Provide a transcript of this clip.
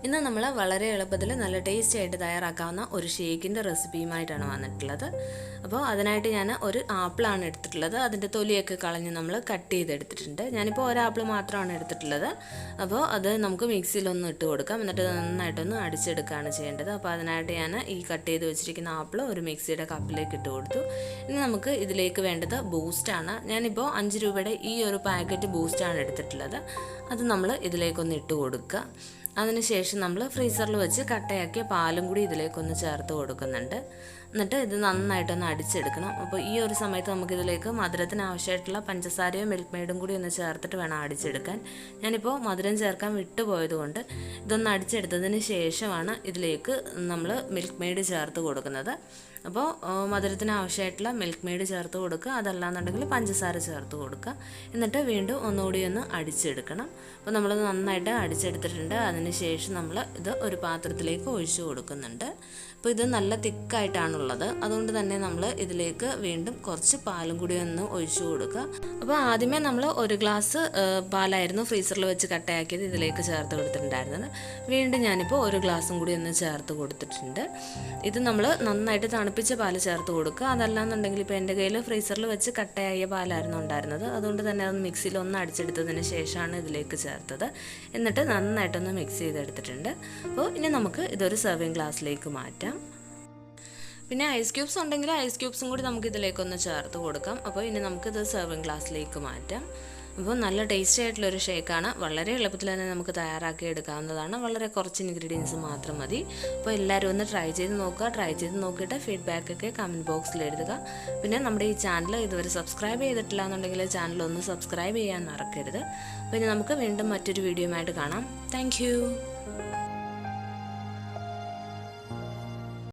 ഇന്ന് നമ്മൾ വളരെ എളുപ്പത്തിൽ നല്ല ടേസ്റ്റി ആയിട്ട് തയ്യാറാക്കാവുന്ന ഒരു ഷേക്കിൻ്റെ റെസിപ്പിയുമായിട്ടാണ് വന്നിട്ടുള്ളത്. അപ്പോൾ അതിനായിട്ട് ഞാൻ ഒരു ആപ്പിളാണ് എടുത്തിട്ടുള്ളത്. അതിൻ്റെ തൊലിയൊക്കെ കളഞ്ഞ് നമ്മൾ കട്ട് ചെയ്തെടുത്തിട്ടുണ്ട്. ഞാനിപ്പോൾ ഒരു ആപ്പിൾ മാത്രമാണ് എടുത്തിട്ടുള്ളത്. അപ്പോൾ അത് നമുക്ക് മിക്സിയിലൊന്ന് ഇട്ട് കൊടുക്കാം. എന്നിട്ട് നന്നായിട്ടൊന്ന് അടിച്ചെടുക്കുകയാണ് ചെയ്യേണ്ടത്. അപ്പോൾ അതിനായിട്ട് ഞാൻ ഈ കട്ട് ചെയ്ത് വെച്ചിരിക്കുന്ന ആപ്പിൾ ഒരു മിക്സിയുടെ കപ്പിലേക്ക് ഇട്ട് കൊടുത്തു. ഇനി നമുക്ക് ഇതിലേക്ക് വേണ്ടത് ബൂസ്റ്റാണ്. ഞാനിപ്പോൾ 5 രൂപയുടെ ഈ ഒരു പാക്കറ്റ് ബൂസ്റ്റാണ് എടുത്തിട്ടുള്ളത്. അത് നമ്മൾ ഇതിലേക്കൊന്ന് ഇട്ട് കൊടുക്കുക. അതിനുശേഷം നമ്മൾ ഫ്രീസറിൽ വെച്ച് കട്ടയാക്കിയ പാലും കൂടി ഇതിലേക്കൊന്ന് ചേർത്ത് കൊടുക്കുന്നുണ്ട്. എന്നിട്ട് ഇത് നന്നായിട്ടൊന്ന് അടിച്ചെടുക്കണം. അപ്പോൾ ഈ ഒരു സമയത്ത് നമുക്കിതിലേക്ക് മധുരത്തിന് ആവശ്യമായിട്ടുള്ള പഞ്ചസാരയോ മിൽക്ക് മെയ്ഡും കൂടി ഒന്ന് ചേർത്തിട്ട് വേണം അടിച്ചെടുക്കാൻ. ഞാനിപ്പോൾ മധുരം ചേർക്കാൻ വിട്ടുപോയതുകൊണ്ട് ഇതൊന്ന് അടിച്ചെടുത്തതിന് ശേഷമാണ് ഇതിലേക്ക് നമ്മൾ മിൽക്ക് മെയ്ഡ് ചേർത്ത് കൊടുക്കുന്നത്. അപ്പോൾ മധുരത്തിന് ആവശ്യമായിട്ടുള്ള മിൽക്ക് മെയ്ഡ് ചേർത്ത് കൊടുക്കുക, അതല്ലാന്നുണ്ടെങ്കിൽ പഞ്ചസാര ചേർത്ത് കൊടുക്കുക. എന്നിട്ട് വീണ്ടും ഒന്നുകൂടി ഒന്ന് അടിച്ചെടുക്കണം. അപ്പോൾ നമ്മളത് നന്നായിട്ട് അടിച്ചെടുത്തിട്ടുണ്ട്. അതിന് ശേഷം നമ്മൾ ഇത് ഒരു പാത്രത്തിലേക്ക് ഒഴിച്ചു കൊടുക്കുന്നുണ്ട്. അപ്പോൾ ഇത് നല്ല തിക്കായിട്ടാണുള്ളത്, അതുകൊണ്ട് തന്നെ നമ്മൾ ഇതിലേക്ക് വീണ്ടും കുറച്ച് പാലും കൂടി ഒന്ന് ഒഴിച്ചു കൊടുക്കുക. അപ്പോൾ ആദ്യമേ നമ്മൾ ഒരു ഗ്ലാസ് പാലായിരുന്നു ഫ്രീസറിൽ വെച്ച് കട്ടയാക്കിയത് ഇതിലേക്ക് ചേർത്ത് കൊടുത്തിട്ടുണ്ടായിരുന്നത്. വീണ്ടും ഞാനിപ്പോൾ ഒരു ഗ്ലാസും കൂടി ഒന്ന് ചേർത്ത് കൊടുത്തിട്ടുണ്ട്. ഇത് നമ്മൾ നന്നായിട്ട് തണുപ്പിച്ച പാല് ചേർത്ത് കൊടുക്കുക, അതല്ലാന്നുണ്ടെങ്കിൽ ഇപ്പോൾ എൻ്റെ കയ്യിൽ ഫ്രീസറിൽ വെച്ച് കട്ടയായ പാലായിരുന്നു ഉണ്ടായിരുന്നത്. അതുകൊണ്ട് തന്നെ അത് മിക്സിയിൽ ഒന്ന് അടിച്ചെടുത്തതിന് ശേഷമാണ് ഇതിലേക്ക് ചേർത്തത്. എന്നിട്ട് നന്നായിട്ടൊന്ന് മിക്സ് ചെയ്തെടുത്തിട്ടുണ്ട്. അപ്പോൾ ഇനി നമുക്ക് ഇതൊരു സെർവിങ് ഗ്ലാസ്സിലേക്ക് മാറ്റാം. പിന്നെ ഐസ് ക്യൂബ്സ് ഉണ്ടെങ്കിൽ ഐസ് ക്യൂബ്സും കൂടി നമുക്ക് ഇതിലേക്കൊന്ന് ചേർത്ത് കൊടുക്കാം. അപ്പോൾ ഇനി നമുക്കിത് സെർവിങ് ഗ്ലാസ്സിലേക്ക് മാറ്റാം. അപ്പോൾ നല്ല ടേസ്റ്റി ആയിട്ടുള്ളൊരു ഷേക്കാണ്. വളരെ എളുപ്പത്തിൽ തന്നെ നമുക്ക് തയ്യാറാക്കി എടുക്കാവുന്നതാണ്. വളരെ കുറച്ച് ഇൻഗ്രീഡിയൻസ് മാത്രം മതി. അപ്പോൾ എല്ലാവരും ഒന്ന് ട്രൈ ചെയ്ത് നോക്കുക. ട്രൈ ചെയ്ത് നോക്കിയിട്ട് ഫീഡ്ബാക്കൊക്കെ കമൻറ്റ് ബോക്സിൽ എഴുതുക. പിന്നെ നമ്മുടെ ഈ ചാനൽ ഇതുവരെ സബ്സ്ക്രൈബ് ചെയ്തിട്ടില്ല എന്നുണ്ടെങ്കിൽ ചാനൽ ഒന്ന് സബ്സ്ക്രൈബ് ചെയ്യാൻ മറക്കരുത്. അപ്പോൾ ഇനി നമുക്ക് വീണ്ടും മറ്റൊരു വീഡിയോയുമായിട്ട് കാണാം. താങ്ക്